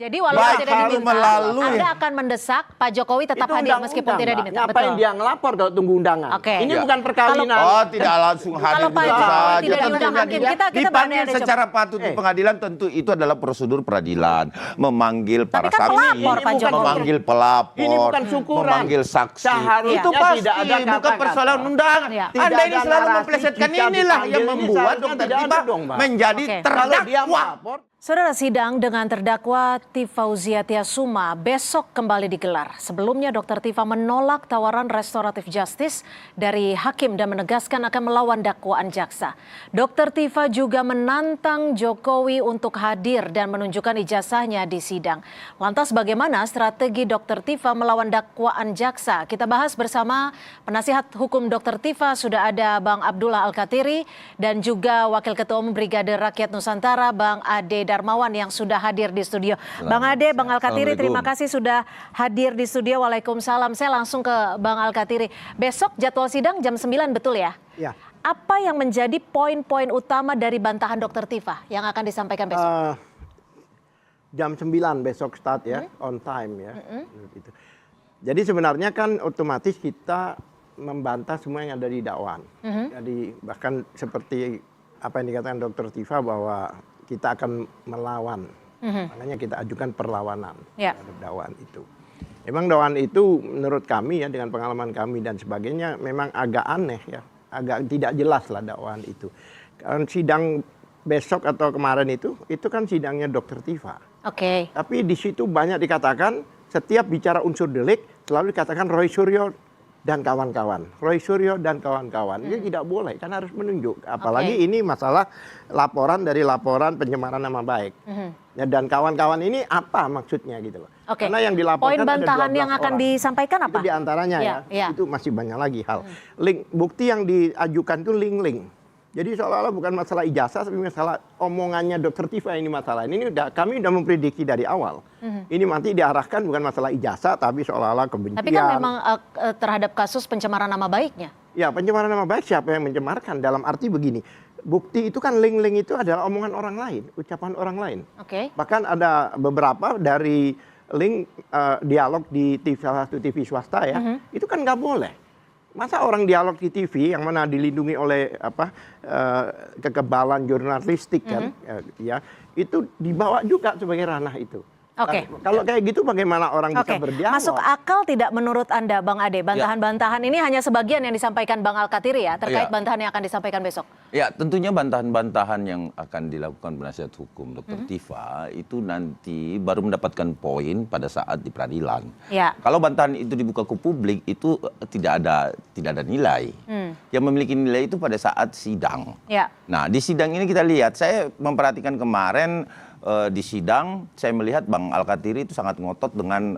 Jadi walaupun tidak diminta, melalui. Anda akan mendesak Pak Jokowi tetap Itu hadir meskipun tidak diminta. Ngapain Betul. dia ngelapor kalau tunggu undangan? Oke. Ini Ya. bukan perkawinan. Oh, tidak langsung hadir Kalau Pak begitu Jokowi saja. tidak Tapi diundang hakim, dia kita dipanggil berandai-andai secara patut di pengadilan, tentu itu adalah prosedur peradilan. Memanggil para kan saksi, pelapor, Pak Jokowi. memanggil pelapor, Ini bukan syukuran. memanggil saksi. Seharusnya Itu pasti tidak ada bukan kata-kata. persoalan undangan. Ya. Tidak Anda ini ada selalu narasi memplesetkan jika inilah yang dipanggil ini membuat seharusnya Dokter tidak Tifa ada dong, Pak. menjadi Oke. Kalau dia terdakwa. melapor, Saudara, sidang dengan terdakwa Tifauzia Tiasuma besok kembali digelar. Sebelumnya Dr. Tifa menolak tawaran restoratif justice dari hakim dan menegaskan akan melawan dakwaan jaksa. Dr. Tifa juga menantang Jokowi untuk hadir dan menunjukkan ijazahnya di sidang. Lantas bagaimana strategi Dr. Tifa melawan dakwaan jaksa? Kita bahas bersama penasihat hukum Dr. Tifa, sudah ada Bang Abdullah Al-Katiri dan juga Wakil Ketua Umum Brigade Rakyat Nusantara Bang Ade Darmawan yang sudah hadir di studio. Bang Ade, Bang Al-Katiri, terima kasih sudah hadir di studio. Waalaikumsalam. Saya langsung ke Bang Al-Katiri. Besok jadwal sidang jam 9 betul ya? ya. Apa yang menjadi poin-poin utama dari bantahan Dr. Tifa yang akan disampaikan besok? Jam 9 besok start ya, on time ya. Gitu. Jadi sebenarnya kan otomatis kita membantah semua yang ada di dakwaan. Jadi bahkan seperti apa yang dikatakan Dr. Tifa bahwa kita akan melawan, makanya kita ajukan perlawanan terhadap dakwaan itu. Memang dakwaan itu menurut kami ya, dengan pengalaman kami dan sebagainya, memang agak aneh ya, agak tidak jelas lah dakwaan itu. Kan sidang besok atau kemarin itu kan sidangnya Dr. Tifa. Oke. Tapi di situ banyak dikatakan setiap bicara unsur delik selalu dikatakan Roy Suryo dan kawan-kawan, Roy Suryo dan kawan-kawan. Ini tidak boleh, kan harus menunjuk. Apalagi ini masalah laporan dari laporan pencemaran nama baik. Ya, dan kawan-kawan ini apa maksudnya gitu loh. Oke. Karena yang dilaporkan poin bantahan ada 12 yang akan orang. disampaikan apa? Itu diantaranya ya, itu masih banyak lagi hal. Link bukti yang diajukan itu link-link. Jadi seolah-olah bukan masalah ijazah, tapi masalah omongannya Dr. Tifa ini masalah. Ini kami udah memprediksi dari awal. Ini nanti diarahkan bukan masalah ijazah, tapi seolah-olah kebencian. Tapi kan memang terhadap kasus pencemaran nama baiknya. Ya, pencemaran nama baik siapa yang mencemarkan? Dalam arti begini, bukti itu kan link-link itu adalah omongan orang lain, ucapan orang lain. Oke. Bahkan ada beberapa dari link dialog di TV, salah satu TV swasta ya, itu kan nggak boleh. Masa orang dialog di TV yang mana dilindungi oleh kekebalan jurnalistik kan, ya itu dibawa juga sebagai ranah itu. Oke. Kalau kayak gitu bagaimana orang bisa berdialog? Masuk akal tidak menurut Anda, Bang Ade? Bantahan-bantahan ini hanya sebagian yang disampaikan Bang Al-Katiri ya, terkait bantahan yang akan disampaikan besok. Ya, tentunya bantahan-bantahan yang akan dilakukan penasihat hukum Dr. Tifa itu nanti baru mendapatkan poin pada saat di peradilan. Ya. Kalau bantahan itu dibuka ke publik itu tidak ada nilai. Yang memiliki nilai itu pada saat sidang. Ya. Nah, di sidang ini kita lihat, saya memperhatikan kemarin di sidang, saya melihat Bang Al-Katiri itu sangat ngotot dengan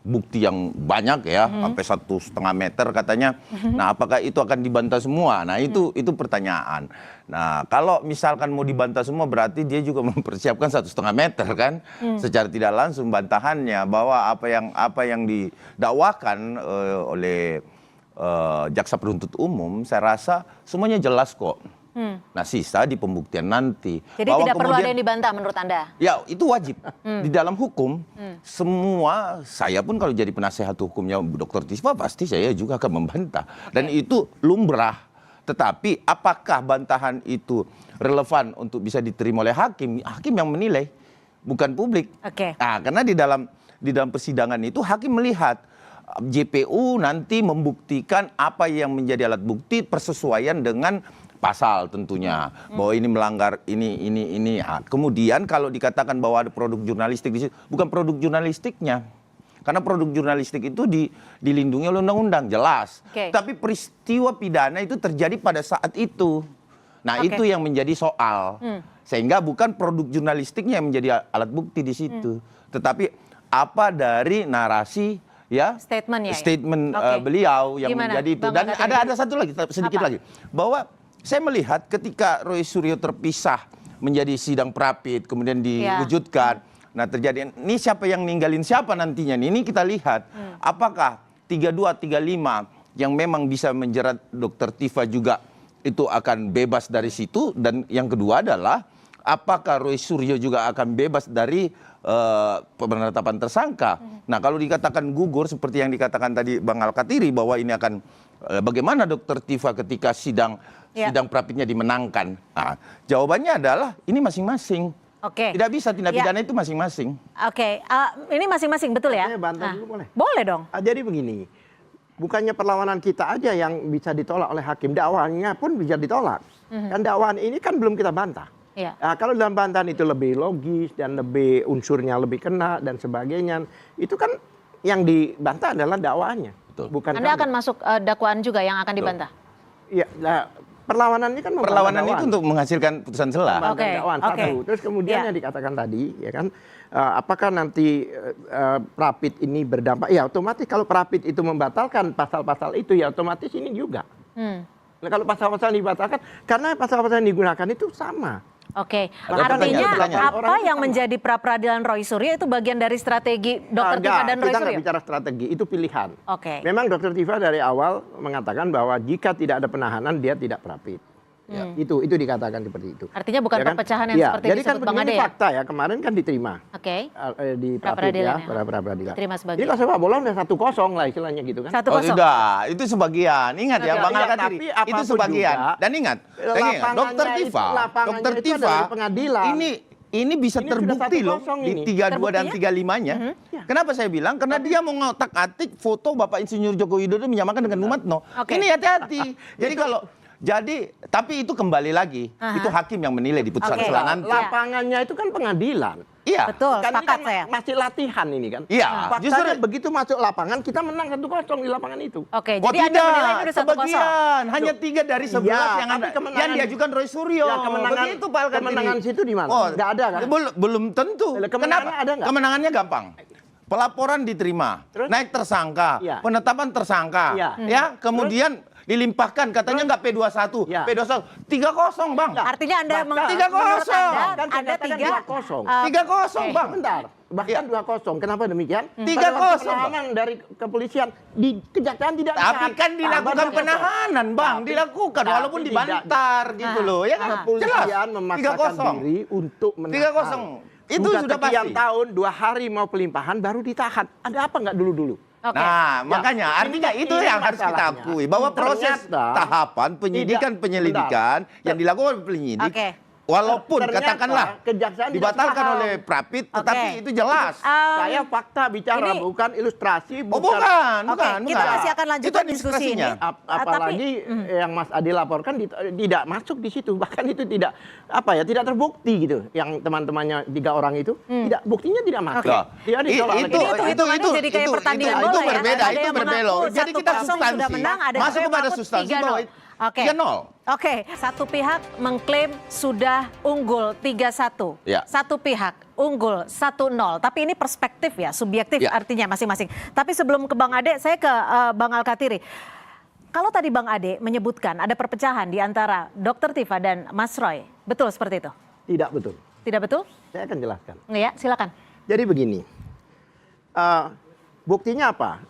bukti yang banyak ya, sampai 1,5 meter katanya. Nah, apakah itu akan dibantah semua? Nah, itu pertanyaan. Nah, kalau misalkan mau dibantah semua berarti dia juga mempersiapkan 1,5 meter kan, secara tidak langsung bantahannya bahwa apa yang didakwakan oleh jaksa penuntut umum, saya rasa semuanya jelas kok. Nah, sisa di pembuktian nanti. Jadi bahwa tidak perlu ada yang dibantah menurut Anda? Ya, itu wajib. Di dalam hukum, semua, saya pun kalau jadi penasehat hukumnya Dr. Tifa, pasti saya juga akan membantah. Dan itu lumrah. Tetapi apakah bantahan itu relevan untuk bisa diterima oleh hakim? Hakim yang menilai, bukan publik. Nah, karena di dalam persidangan itu hakim melihat JPU nanti membuktikan apa yang menjadi alat bukti persesuaian dengan pasal tentunya, bahwa ini melanggar ini. Nah, kemudian kalau dikatakan bahwa ada produk jurnalistik di situ, bukan produk jurnalistiknya. Karena produk jurnalistik itu dilindungi oleh undang-undang, jelas. Tapi peristiwa pidana itu terjadi pada saat itu. Nah, itu yang menjadi soal. Sehingga bukan produk jurnalistiknya yang menjadi alat bukti di situ. Tetapi apa dari narasi ya, statement beliau yang menjadi itu. Dan ada satu lagi, sedikit lagi. Bahwa saya melihat ketika Roy Suryo terpisah menjadi sidang Prapit, kemudian diwujudkan. Nah, terjadi, ini siapa yang ninggalin siapa nantinya? Ini kita lihat. Apakah 32, 35 yang memang bisa menjerat Dr. Tifa juga itu akan bebas dari situ? Dan yang kedua adalah, apakah Roy Suryo juga akan bebas dari penetapan tersangka? Nah, kalau dikatakan gugur seperti yang dikatakan tadi Bang Alkatiri bahwa ini akan bagaimana Dokter Tifa ketika sidang pra-pitnya dimenangkan? Nah, jawabannya adalah ini masing-masing. Oke. Tidak bisa tindak pidana itu masing-masing. Oke, ini masing-masing betul ya? Saya bantah dulu boleh? Boleh dong. Jadi begini, bukannya perlawanan kita aja yang bisa ditolak oleh hakim, dakwaannya pun bisa ditolak. Kan dakwaan ini kan belum kita bantah. Iya. Nah, kalau dalam bantahan itu lebih logis dan lebih unsurnya lebih kena dan sebagainya, itu kan yang dibantah adalah dakwaannya, Betul. bukan Anda kami. akan masuk dakwaan juga yang akan dibantah? Iya, nah, perlawanan ini kan membantah Perlawanan dakwaan. itu untuk menghasilkan putusan selah. Membantah Oke, dakwaan, oke. satu. Terus kemudian Ya. yang dikatakan tadi, ya kan, apakah nanti pra-pit ini berdampak? Ya otomatis kalau pra-pit itu membatalkan pasal-pasal itu, ya otomatis ini juga. Nah, kalau pasal-pasal dibatalkan, karena pasal-pasal yang digunakan itu sama. Oke, Ada artinya pertanyaan. apa Orang itu yang sama. menjadi pra-peradilan Roy Suryo itu bagian dari strategi Dr. Tifa dan Roy kita Suryo? nggak bicara strategi, itu pilihan. Oke. Memang Dr. Tifa dari awal mengatakan bahwa jika tidak ada penahanan, dia tidak pra-pit. Itu dikatakan seperti itu. Artinya bukan Ya kan? perpecahan yang Iya, seperti jadi kan disebut Bang begini Ade ya? fakta ya, kemarin kan diterima. Oke, Di pra-pit Pra-peradilan ya, ya. pra-peradilan. Diterima sebagai- Ini kalau sepak bola udah 1-0 lah istilahnya gitu kan. 1-0. Oh tidak, itu sebagian. Ingat ya Iya, Bang iya, Alkatiri, tapi itu apapun sebagian. juga, Dan ingat, lapangannya Dokter itu- Tifa, lapangannya Dokter itu Tifa, adalah pengadilan. ini bisa Ini sudah terbukti loh 1-0 di ini. 32 dan Terbuktinya? 35-nya. Ya. Kenapa saya bilang? Karena dia mau ngotak-atik foto Bapak Insinyur Joko Widodo menyamakan dengan Mumatno. Oke. Ini hati-hati. Tapi itu kembali lagi, itu hakim yang menilai di putusan Oke. selah nanti. Lapangannya itu kan pengadilan. Iya. Betul, Kan ini sepakat kan saya. masih latihan ini kan. Iya, Faktanya justru begitu masuk lapangan kita menang 1-0 di lapangan itu. Oke, Oh jadi Anda menilai tidak, itu udah 1-0. sebagian. Hanya 3 dari 11 Iya, yang, tapi kemenangan- diajukan Roy Suryo. Ya, Begitu Pak Alkatiri. kemenangan situ di mana? Nggak ada kan? Belum tentu. Kemenangannya Kenapa? ada nggak? Kemenangannya gampang. Pelaporan diterima, Terus? naik tersangka, Iya. penetapan tersangka, Iya. ya, kemudian dilimpahkan, katanya nggak P21, Iya. P21, 3-0 Bang. Artinya Anda Bahkan- 3-0. Bahkan saya Anda katakan 3 2-0. 3-0 oke. Bang. Bentar, bahkan 2-0. Kenapa demikian? 3-0, Pada waktu penahanan dari kepolisian di kejaksaan tidak Tapi ditahan. kan dilakukan Baru penahanan, Bang. Tapi- Dilakukan tapi walaupun tidak- dibantar gitu loh. Ya kan? Jelas. Kepolisian memaksakan 3-0. diri untuk menahan. 3-0. Itu sudah sekian pasti. tahun, 2 hari mau pelimpahan baru ditahan. Ada apa nggak dulu-dulu? Oke. Nah, Ya, makanya ini- artinya itu ini yang harus kita masalahnya. akui bahwa proses Ternyata tahapan penyidikan tidak- penyelidikan yang dilakukan oleh penyidik Oke. walaupun Ternyata katakanlah kejaksaan tidak dibatalkan paham. oleh pra-pit tetapi Oke. itu jelas. Saya fakta bicara, ini- bukan ilustrasi, Oh bukan, Oke, bukan, kita bukan. masih akan lanjutkan Itu diskusi ini. administrasinya. Apalagi yang Mas Adi laporkan tidak masuk di situ, bahkan itu tidak tidak terbukti gitu. Yang teman-temannya 3 orang itu tidak, buktinya tidak masuk. Oke. Dia ditolak Itu- lagi. Ini hitung-hitungannya jadi kayak pertandingan bola itu ya. berbeda, Ada itu yang berbelok. mengaku Jadi kita 1-0 substansi. sudah menang, ada Masuk yang kepada mengaku substansi 3-0. bahwa Oke. 3-0. Oke, satu pihak mengklaim sudah unggul 3-1. Ya. Satu pihak unggul 1-0. Tapi ini perspektif ya, subjektif Ya. artinya masing-masing. Tapi sebelum ke Bang Ade, saya ke Bang Alkatiri. Kalau tadi Bang Ade menyebutkan ada perpecahan di antara Dr. Tifa dan Mas Roy, betul seperti itu? Tidak betul. Tidak betul? Saya akan jelaskan. Ya, silakan. Jadi begini, buktinya apa?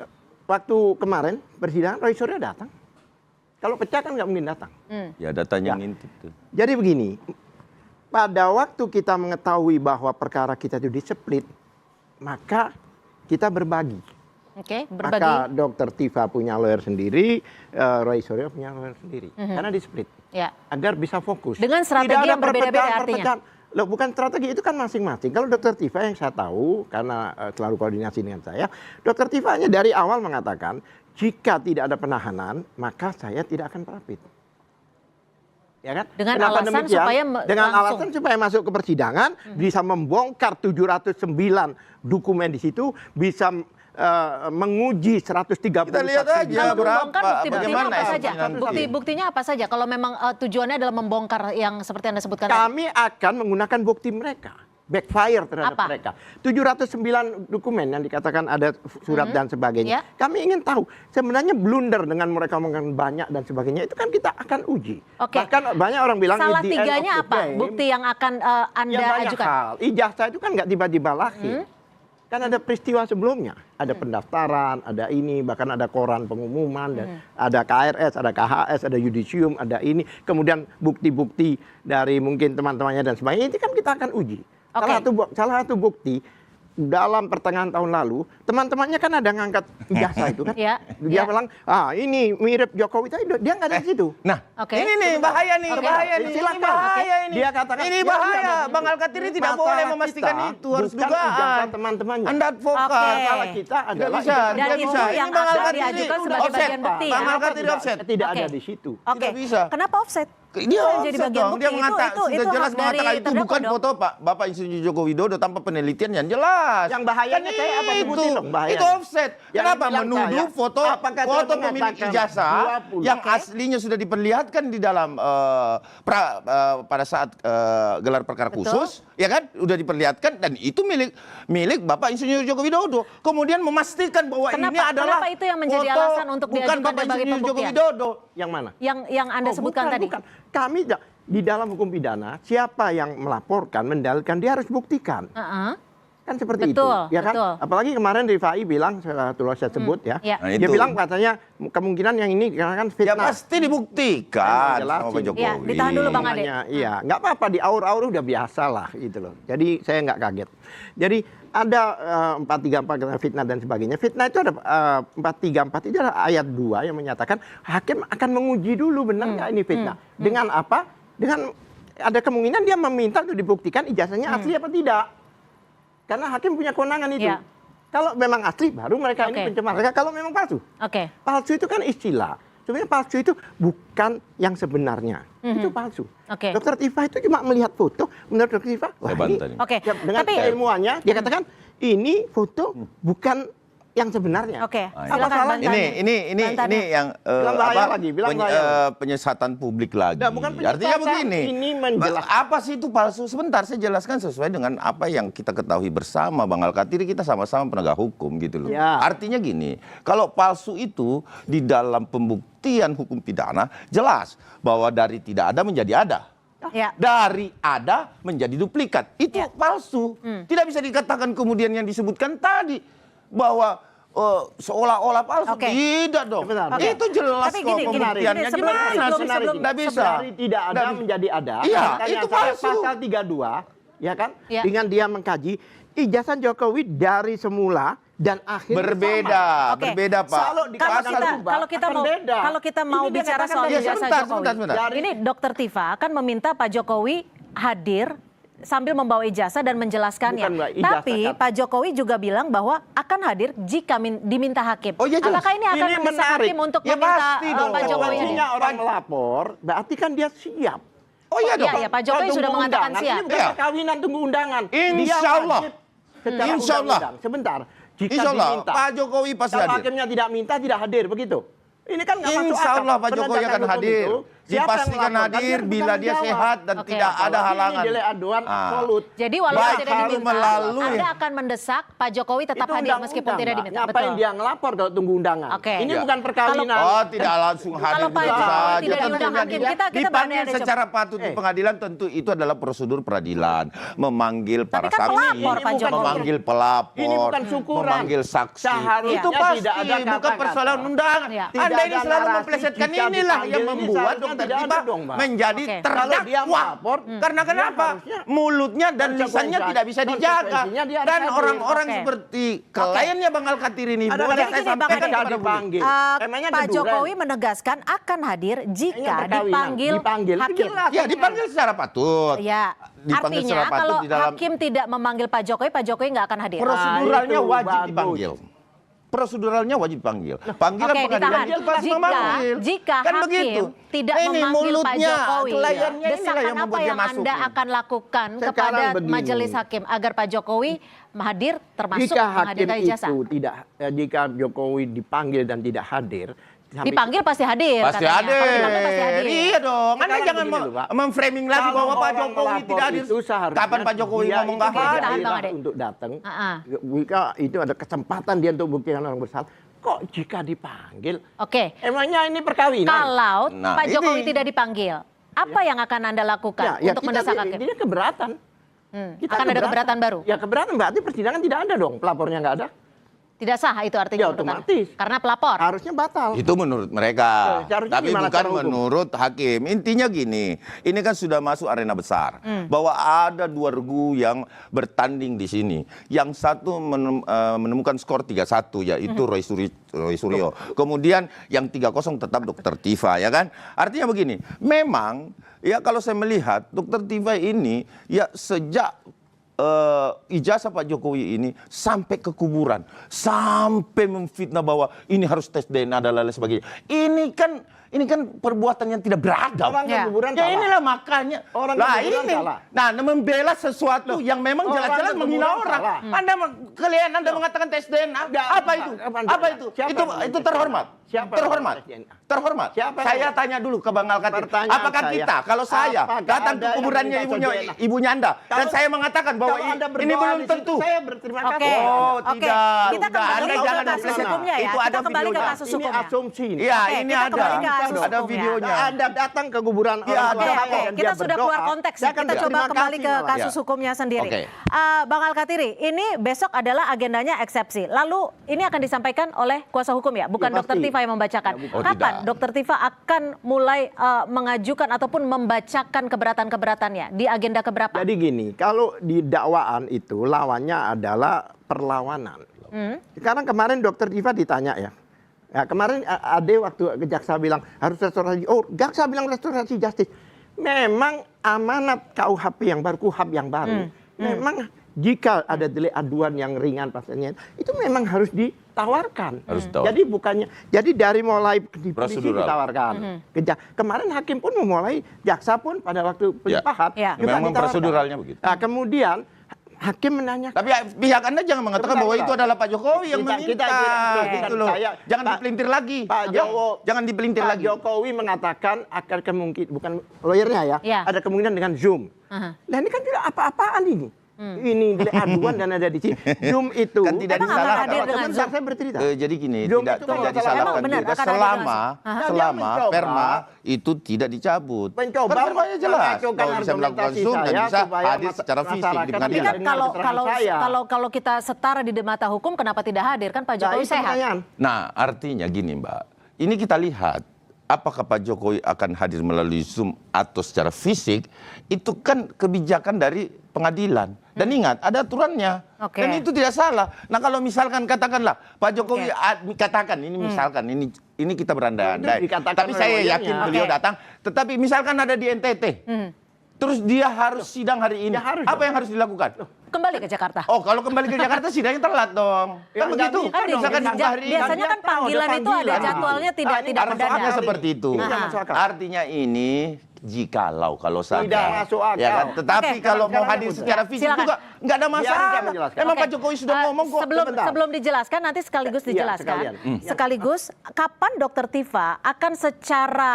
Waktu kemarin persidangan Roy Suryo datang. Kalau pecah kan nggak mungkin datang. Ya datanya Ya. ngintip tuh. Jadi begini, pada waktu kita mengetahui bahwa perkara kita itu di-split, maka kita berbagi. Oke, Maka berbagi. Dr. Tifa punya lawyer sendiri, Roy Suryo punya lawyer sendiri. Karena di-split. Ya. Agar bisa fokus. Dengan strategi Tidak ada yang berbeda-beda perpecahan. Loh, bukan strategi, itu kan masing-masing. Kalau Dr. Tifa yang saya tahu, karena selalu koordinasi dengan saya, Dr. Tifa hanya dari awal mengatakan, jika tidak ada penahanan, maka saya tidak akan pra-pit. Ya kan? Dengan Kenapa alasan demikian? supaya Dengan langsung. alasan supaya masuk ke persidangan, bisa membongkar 709 dokumen di situ, bisa menguji 130 Kita lihat saksi di aja, situ. Kalau membongkar berapa, bukti-buktinya bagaimana apa saja? eksekusi nanti? Bukti-buktinya apa saja? Kalau memang tujuannya adalah membongkar yang seperti Anda sebutkan tadi. Kami akan menggunakan bukti mereka. Backfire terhadap Apa? mereka. 709 dokumen yang dikatakan ada surat dan sebagainya. Ya. Kami ingin tahu sebenarnya blunder dengan mereka mengatakan banyak dan sebagainya. Itu kan kita akan uji. Oke. Bahkan banyak orang bilang Salah at the end of tiganya the apa? game, Bukti yang akan ya Anda banyak ajukan? hal. Ijazah itu kan nggak tiba-tiba lahir. Kan ada peristiwa sebelumnya, ada pendaftaran, ada ini, bahkan ada koran pengumuman, dan ada KRS, ada KHS, ada yudisium, ada ini, kemudian bukti-bukti dari mungkin teman-temannya dan sebagainya, itu kan kita akan uji. Salah satu bukti, dalam pertengahan tahun lalu, teman-temannya kan ada ngangkat ijazah itu kan. Dia bilang, ini mirip Jokowi, tapi dia nggak ada di situ. Nah, ini nih bahaya nih, Silakan. Ini bahaya ini. Dia katakan, ini bahaya. Bang Al-Katiri tidak boleh memastikan itu, harus dugaan. Teman-temannya. Anda advokat. Masalah kita adalah Dan itu yang akan diajukan sebagai bagian bukti. Bang Al-Katiri offset. Tidak ada di situ. Tidak bisa. Kenapa offset? Dia jadi bagian bukti. Dia mengatakan, sudah jelas mengatakan itu bukan foto Bapak Insinyur Joko Widodo tanpa penelitian yang jelas. Yang bahayanya saya apa sebutin dong bahayanya. Itu offset. Kenapa menuduh foto pemilik ijazah yang aslinya sudah diperlihatkan di dalam pada saat gelar perkara khusus, ya kan? Sudah diperlihatkan dan itu milik Bapak Insinyur Joko Widodo. Kemudian memastikan bahwa ini adalah kenapa itu yang menjadi foto alasan untuk bukan diajukan Bapak sebagai Insinyur Joko pembuktian? Widodo. Yang mana? Yang Anda sebutkan tadi. Bukan. Kami di dalam hukum pidana, siapa yang melaporkan, mendalilkan, dia harus buktikan. Kan seperti itu. Ya kan? Betul. Apalagi kemarin Rifai bilang, saya sebut ya. Nah, Dia bilang katanya kemungkinan yang ini kan Ya fitnah. pasti dibuktikan Jelasin. sama Pak Jokowi. Ya, ditahan dulu Bang Ade. Iya, nggak apa-apa, di aur-aur udah biasa lah gitu loh. Jadi saya nggak kaget. Jadi ada 434 fitnah dan sebagainya. Fitnah itu ada 434 itu adalah ayat 2 yang menyatakan hakim akan menguji dulu benar nggak ini fitnah. Dengan apa? Dengan ada kemungkinan dia meminta untuk dibuktikan ijazahnya asli apa tidak. Karena hakim punya kewenangan itu. Ya. Kalau memang asli baru mereka ini pencemar. Kalau memang palsu. Palsu itu kan istilah. Sebenarnya palsu itu bukan yang sebenarnya. Itu palsu. Dokter Tifa itu cuma melihat foto. Menurut Dokter Tifa, wah ini dengan keilmuannya, dia katakan ini foto bukan yang sebenarnya. Silakan ini yang penyesatan publik lagi. Nah, bukan penyesatan, artinya begini. Ini menjelaskan. Apa sih itu palsu? Sebentar, saya jelaskan sesuai dengan apa yang kita ketahui bersama, Bang Al-Katiri, kita sama-sama penegak hukum gitu loh. Ya. Artinya gini, kalau palsu itu di dalam pembuktian hukum pidana jelas bahwa dari tidak ada menjadi ada. Dari ada menjadi duplikat. Itu palsu. Tidak bisa dikatakan kemudian yang disebutkan tadi bahwa seolah-olah palsu. Tidak dong. Itu jelas kok pembuktiannya. Gimana? Tidak bisa. Dari tidak ada menjadi ada. Iya, itu palsu. Pasal 32, ya kan? Dengan dia mengkaji ijazah Jokowi dari semula dan akhirnya berbeda Pak. Kalau kita mau bicara soal ijazah Jokowi, ini Dokter Tifa akan meminta Pak Jokowi hadir sambil membawa ijazah dan menjelaskannya. Tapi Pak Jokowi juga bilang bahwa akan hadir jika diminta hakim. Apakah ini akan mendesak hakim untuk meminta Pak Jokowi hadir? Orang melapor, berarti kan dia siap. Iya, Pak Jokowi sudah mengatakan siap. Ini bukan perkawinan, tunggu undangan. Insya Allah. Insya Allah. Sebentar. Jika diminta, Pak Jokowi pasti hadir. Kalau hakimnya tidak minta, tidak hadir, begitu. Ini kan nggak masuk akal. Insya Allah Pak Jokowi akan hadir. Dipastikan hadir bila dia sehat dan tidak ada halangan. Ini aduan absolut. Jadi walaupun tidak diminta, melalui. Anda akan mendesak Pak Jokowi tetap hadir meskipun tidak diminta. Ngapain dia ngelapor kalau tunggu undangan? Ini bukan perkawinan. Tidak langsung hadir. Kalau Pak Jokowi tidak diundang hakim, kita dipanggil secara patut di pengadilan, tentu itu adalah prosedur peradilan. Memanggil para kan saksi, memanggil pelapor, ini bukan syukuran. memanggil saksi. Itu pasti bukan persoalan undangan. Anda ini selalu memplesetkan, inilah yang membuat tiba menjadi terdakwa. Karena kenapa? Mulutnya dan lisannya tidak bisa dijaga. Dan orang-orang seperti kliennya Bang Al-Katiri ini boleh saya sampaikan kepada publik. Pak Jokowi menegaskan akan hadir jika dipanggil hakim. Ya, dipanggil secara patut. Ya. Artinya kalau hakim tidak memanggil Pak Jokowi nggak akan hadir. Proseduralnya wajib dipanggil. Proseduralnya wajib dipanggil. Panggilan pengadilan dia pasti memanggil. Jika kan hakim begitu. tidak memanggil Pak Jokowi, desakan apa yang Anda akan lakukan kepada majelis hakim agar Pak Jokowi hadir termasuk menghadirkan ijazah? Jika Jokowi dipanggil dan tidak hadir, dipanggil pasti hadir. Pasti hadir. Iya dong. Anda jangan memframing lagi bahwa Pak Jokowi tidak hadir. Kapan Pak Jokowi ngomong nggak hadir? Untuk datang, jika itu ada kesempatan dia untuk buktikan orang bersalah. Kok jika dipanggil? Emangnya ini perkawinan? Kalau Pak Jokowi tidak dipanggil, apa yang akan Anda lakukan untuk mendesak hakim? Dia keberatan. Akan ada keberatan baru? Ya keberatan berarti persidangan tidak ada dong, pelapornya nggak ada. Tidak sah itu artinya Ya, menurut Anda? otomatis. Karena pelapor. Harusnya batal. Itu menurut mereka, Seharusnya tapi gimana bukan cara hukum? menurut hakim. Intinya gini, ini kan sudah masuk arena besar, bahwa ada dua regu yang bertanding di sini. Yang satu menemukan skor 3-1, yaitu Roy Suryo. Kemudian yang 3-0 tetap Dr. Tifa, ya kan? Artinya begini, memang ya kalau saya melihat Dr. Tifa ini ya sejak ijazah Pak Jokowi ini sampai ke kuburan, sampai memfitnah bahwa ini harus tes DNA dan lain sebagainya. Ini kan perbuatan yang tidak beradab. Orang Ya. ke kuburan Ya salah. inilah makanya. Orang Lah kuburan ini. salah. Nah, membela sesuatu yang memang orang jelas-jelas ke menghina kuburan orang. salah. Kalian Anda mengatakan tes DNA. Enggak, Apa itu? enggak. Apa itu? Siapa yang Itu tes terhormat. DNA? Siapa yang Terhormat. tes DNA? Terhormat. Siapa yang Saya tes? tanya dulu ke Bang Alkatir. Pertanyaan Apakah saya, kita, kalau saya apakah datang ada ke yang kuburannya minta DNA? ibunya Anda, dan Kalau- saya mengatakan bahwa Kalau Anda ini berdoa belum di situ, tentu. saya berterima Oke. kasih. Oh, Oke. tidak. Kita Udah, kembali Anda ke jangan kasus memplesetkan. hukumnya ya. Itu Kita ada kembali ke videonya. kasus Ini hukumnya. asumsi. Iya, Oke, ini kita ada. kembali ke kasus Ada hukumnya. videonya. Anda datang ke kuburan Iya, orang ada. tua Oke, saya oke. dan Kita dia sudah berdoa, keluar konteks. saya akan Kita coba berterima kembali kasih ke malah. kasus Ya. hukumnya sendiri. Oke. Bang Alkatiri, ini besok adalah agendanya eksepsi. Lalu ini akan disampaikan oleh kuasa hukum ya, bukan Ya, Dr. pasti. Tifa yang membacakan. Ya, bukan. Oh, Kapan tidak. Dr. Tifa akan mulai mengajukan ataupun membacakan keberatan-keberatannya di agenda keberapa? Jadi gini, kalau di dakwaan itu lawannya adalah perlawanan. Sekarang kemarin Dokter Tifa ditanya ya. Ya kemarin Ade waktu jaksa bilang harus restorasi. Oh, jaksa bilang restorasi justice. Memang amanat KUHP yang baru, KUHAP yang baru. Memang jika ada delik aduan yang ringan pasalnya, itu memang harus ditawarkan. Harus ditawarkan. Jadi bukannya, jadi dari mulai di polisi Prosedural. ditawarkan. Kemarin hakim pun memulai, jaksa pun pada waktu penyepakat Ya. juga Memang ditawarkan. proseduralnya begitu. Nah, kemudian hakim menanyakan. Tapi pihak Anda jangan mengatakan Sebentar, bahwa Pak. itu adalah Pak Jokowi yang Kita- meminta. kita- Gitu loh. saya- Jangan Pak- dipelintir lagi. Pak Jokowi, Jangan dipelintir Pak lagi. Jokowi mengatakan akan kemungkinan, bukan lawyernya ya, Ya. ada kemungkinan dengan Zoom. Aha. Nah ini kan tidak apa-apaan ini. Ini delik aduan dan ada di sini. Zoom itu. Kan tidak Emang akan disalahkan. hadir dengan Sebentar, Zoom? saya bercerita. Jadi gini, Zoom tidak itu kalau tidak salah- disalahkan Emang benar juga akan hadir dengan selama Zoom? Aha. selama Dia mencoba- perma itu tidak dicabut. Mencoba Kan permanya jelas mengacuhkan bahwa bisa melakukan argumentasi Zoom dan saya bisa supaya hadir secara fisik di masyarakat Tapi pengadilan. kan dengar kalau keterangan saya. kalau kita setara di mata hukum, kenapa tidak hadir? Kan Pak Nah, Jokowi itu sehat. pertanyaan. Nah, artinya gini, Mbak. Ini kita lihat apakah Pak Jokowi akan hadir melalui Zoom atau secara fisik, itu kan kebijakan dari pengadilan. Dan ingat, ada aturannya. Oke. Dan itu tidak salah. Nah, kalau misalkan katakanlah Pak Jokowi katakan ini misalkan ini kita berandai-andai. Itu dikatakan Tapi saya oleh yakin lawyernya. beliau Oke. datang, tetapi misalkan ada di NTT. Terus dia harus sidang hari ini. Ya harus Apa dong. yang harus dilakukan? Kembali ke Jakarta. Oh, kalau kembali ke Jakarta sidangnya telat dong. Ya, Kan begitu. nggak bisa Kan dong. Misalkan di- hari ini. biasanya kan Dia tahu, panggilan ada itu ada panggilan. jadwalnya tidak ini tidak nggak masuk mendadak. Artinya akal. seperti itu. Ini nggak Nah. masuk akal. Artinya ini kalau saja. Tidak masuk akal. Ya kan? Tetapi Oke, kalau mau sekarang hadir udah. secara fisik Silakan. juga nggak ada Biar saya masalah. menjelaskan. Emang Oke. Pak Jokowi sudah ngomong kok. sebentar. Sebelum dijelaskan, nanti sekaligus Iya, dijelaskan. sekalian. Sekaligus, kapan Dr. Tifa akan secara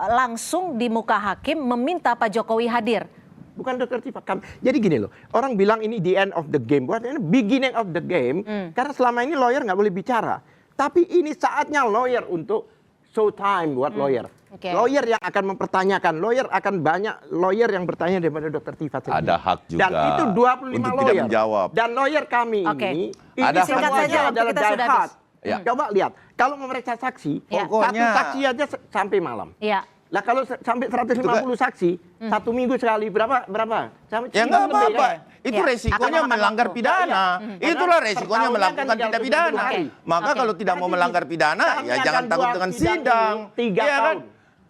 langsung di muka hakim meminta Pak Jokowi hadir? Bukan Dokter Tifa. Jadi gini loh, orang bilang ini the end of the game. Buat ini beginning of the game. Karena selama ini lawyer nggak boleh bicara. Tapi ini saatnya lawyer untuk show time buat lawyer. Oke. Lawyer yang akan mempertanyakan, lawyer akan banyak lawyer yang bertanya daripada Dokter Tifa sendiri. Ada hak juga Dan itu 25 untuk lawyer. tidak menjawab. Dan lawyer kami Oke. ini Ada hak Singkat juga. saja, waktu adalah kita die sudah hard. habis. Ya. Coba lihat, kalau memeriksa saksi, Ya. satu Pokoknya- saksi aja sampai malam. Iya. Lah kalau sampai 150 saksi, satu minggu sekali berapa? Sampai Ya seminggu nggak lebih. apa-apa. Itu Ya, resikonya akan memakan melanggar waktu. pidana. Iya. Itulah Karena resikonya per tahunnya melakukan kan tindak 320 pidana. hari. Maka Oke. kalau tidak mau Jadi, melanggar pidana, kami ya akan jangan takut buat dengan sidang sidang. ini 3 Iya kan? tahun.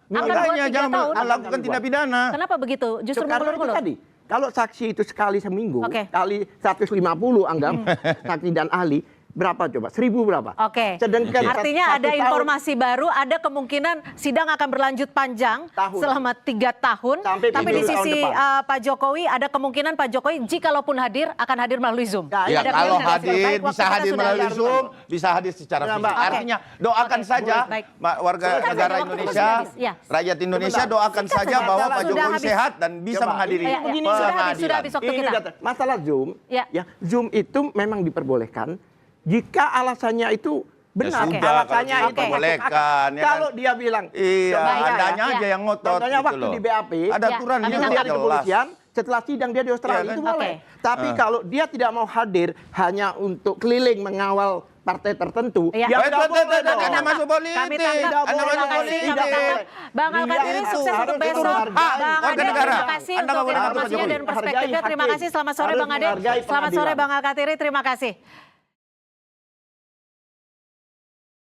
Akan buat Makanya 3 jangan tahun. melakukan tindak pidana. Kenapa begitu? Justru Karena itu mengulur-ulur. tadi, kalau saksi itu sekali seminggu, Oke. kali 150 anggap saksi dan ahli, berapa coba? 1000 berapa? Oke. Sedangkan Artinya satu ada tahun- informasi baru, ada kemungkinan sidang akan berlanjut panjang Tahun. selama 3 tahun. Sampai Tapi di pemilu tahun sisi depan. Pak Jokowi, ada kemungkinan Pak Jokowi jikalaupun hadir akan hadir melalui Zoom. Nah, Ya ada kalau kemungkinan seperti itu. hadir Baik, waktu bisa kita hadir sudah melalui habis. Zoom, bisa hadir secara Ya, fisik. Mbak. Oke. Artinya doakan Oke. saja Baik. warga Singkat negara saja, waktu Indonesia, kita sudah habis. Ya. rakyat Indonesia Sebentar. doakan Singkat saja saja, bahwa sudah Pak Jokowi habis. sehat dan bisa Coba, menghadiri Iya, iya. Sudah habis pengadilan. waktu Ini kita. masalah Zoom, Ya. Zoom itu memang diperbolehkan jika alasannya itu benar. sudah, Alasannya kalau itu diperbolehkan, ya kan? Kalau dia bilang, Iya, contohnya andanya ya. aja yang ngotot Contohnya gitu waktu loh. di BAP, Ada Ya, aturan kami yang itu tanggapi. dari jelas. kepolisian, setelah sidang dia di Australia, Iya, itu kan? boleh. Oke. Tapi kalau dia tidak mau hadir hanya untuk keliling mengawal partai tertentu, Iya. ya Betul, tidak boleh betul, dong. Anda masuk politik. Kami tangkap, Tidak Anda boleh. masuk terima kasih, politik. kami tangkap. Bang Dia Alkatiri, itu sukses harus untuk besok. menghargai Bang warga Ade, negara. terima kasih Anda untuk nggak boleh informasinya menghargai dan perspektifnya. Terima hakim. kasih, selamat sore Harus Bang Ade. menghargai Selamat sore pengadilan. Bang Alkatiri, terima kasih.